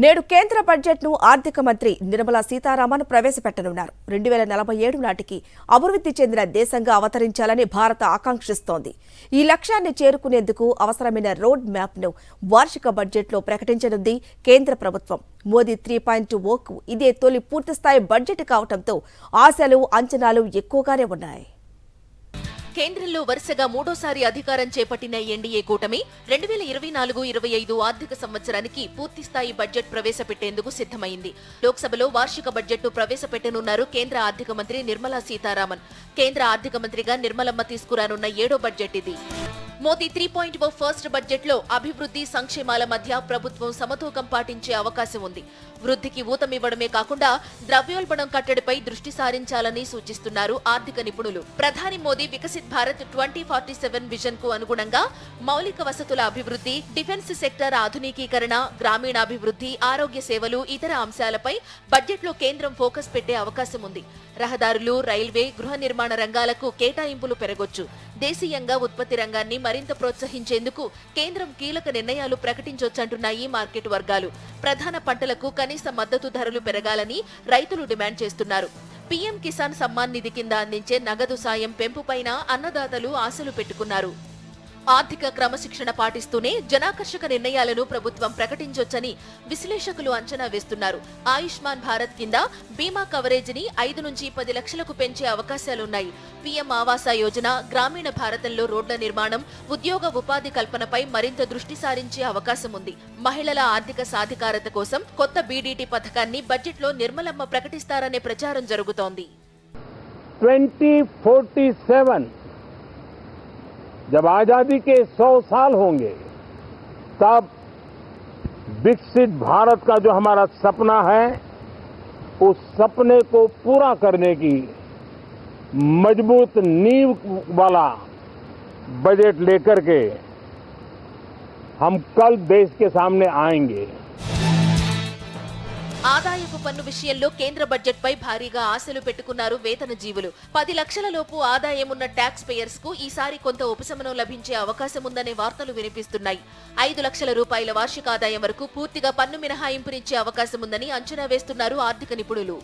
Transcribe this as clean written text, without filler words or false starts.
నేడు కేంద్ర బడ్జెట్ను ఆర్థిక మంత్రి నిర్మలా సీతారామన్ ప్రవేశపెట్టనున్నారు. 2047 నాటికి అభివృద్ధి చెందిన దేశంగా అవతరించాలని భారత్ ఆకాంక్షిస్తోంది. ఈ లక్ష్యాన్ని చేరుకునేందుకు అవసరమైన రోడ్ మ్యాప్ను వార్షిక బడ్జెట్లో ప్రకటించనుంది కేంద్ర ప్రభుత్వం. మోదీ 3.0కు ఇదే తొలి పూర్తిస్థాయి బడ్జెట్ కావడంతో ఆశలు, అంచనాలు ఎక్కువగానే ఉన్నాయి. కేంద్రంలో వరుసగా మూడోసారి అధికారం చేపట్టిన ఎన్డీఏ కూటమి 2024-25 ఆర్థిక సంవత్సరానికి పూర్తిస్థాయి బడ్జెట్ ప్రవేశపెట్టేందుకు సిద్ధమైంది. లోక్సభలో వార్షిక బడ్జెట్ను ప్రవేశపెట్టనున్నారు కేంద్ర ఆర్థిక మంత్రి నిర్మలా సీతారామన్. కేంద్ర ఆర్థిక మంత్రిగా నిర్మలమ్మ తీసుకురానున్న 7వ బడ్జెట్ ఇది. మోదీ 3.0 ఫస్ట్ బడ్జెట్లో అభివృద్ధి, సంక్షేమాల మధ్య ప్రభుత్వం సమతూకం పాటించే అవకాశం ఉంది. వృద్ధికి ఊతమివ్వడమే కాకుండా ద్రవ్యోల్బణం కట్టడిపై దృష్టి సారించాలని సూచిస్తున్నారు ఆర్థిక నిపుణులు. ప్రధాని మోదీ వికసిత్ భారత్ 2047 విజన్ కు అనుగుణంగా మౌలిక వసతుల అభివృద్ధి, డిఫెన్స్ సెక్టర్ ఆధునికీకరణ, గ్రామీణాభివృద్ధి, ఆరోగ్య సేవలు, ఇతర అంశాలపై బడ్జెట్లో కేంద్రం ఫోకస్ పెట్టే అవకాశం ఉంది. రహదారులు, రైల్వే, గృహ నిర్మాణ రంగాలకు కేటాయింపులు పెరగొచ్చు. దేశీయంగా ఉత్పత్తి రంగాన్ని మరింత ప్రోత్సహించేందుకు కేంద్రం కీలక నిర్ణయాలు ప్రకటించొచ్చంటున్నాయి మార్కెట్ వర్గాలు. ప్రధాన పంటలకు కనీస మద్దతు ధరలు పెరగాలని రైతులు డిమాండ్ చేస్తున్నారు. పీఎం కిసాన్ సమ్మాన్ నిధి కింద అందించే నగదు సాయం పెంపుపైన అన్నదాతలు ఆశలు పెట్టుకున్నారు. ఆర్థిక క్రమశిక్షణ పాటిస్తూనే జనాకర్షక నిర్ణయాలను ప్రభుత్వం ప్రకటించొచ్చని విశ్లేషకులు అంచనా వేస్తున్నారు. ఆయుష్మాన్ భారత్ కింద బీమా కవరేజీని 5 నుంచి 10 లక్షలకు పెంచే అవకాశాలున్నాయి. పీఎం ఆవాస యోజన, గ్రామీణ భారతంలో రోడ్ల నిర్మాణం, ఉద్యోగ ఉపాధి కల్పనపై మరింత దృష్టి సారించే అవకాశం ఉంది. మహిళల ఆర్థిక సాధికారత కోసం కొత్త బీడీటీ పథకాన్ని బడ్జెట్లో నిర్మలమ్మ ప్రకటిస్తారనే ప్రచారం జరుగుతోంది. 2047 जब आजादी के 100 साल होंगे तब विकसित भारत का जो हमारा सपना है उस सपने को पूरा करने की मजबूत नींव वाला बजट लेकर के हम कल देश के सामने आएंगे. ఆదాయపు పన్ను విషయంలో కేంద్ర బడ్జెట్ పై భారీగా ఆశలు పెట్టుకున్నారు వేతన జీవులు. 10 లక్షల లోపు ఆదాయం ఉన్న ట్యాక్స్ పేయర్స్ కు ఈసారి కొంత ఉపశమనం లభించే అవకాశం ఉందనే వార్తలు వినిపిస్తున్నాయి. 5 లక్షల రూపాయల వార్షిక ఆదాయం వరకు పూర్తిగా పన్ను మినహాయింపునిచ్చే అవకాశం ఉందని అంచనా వేస్తున్నారు ఆర్థిక నిపుణులు.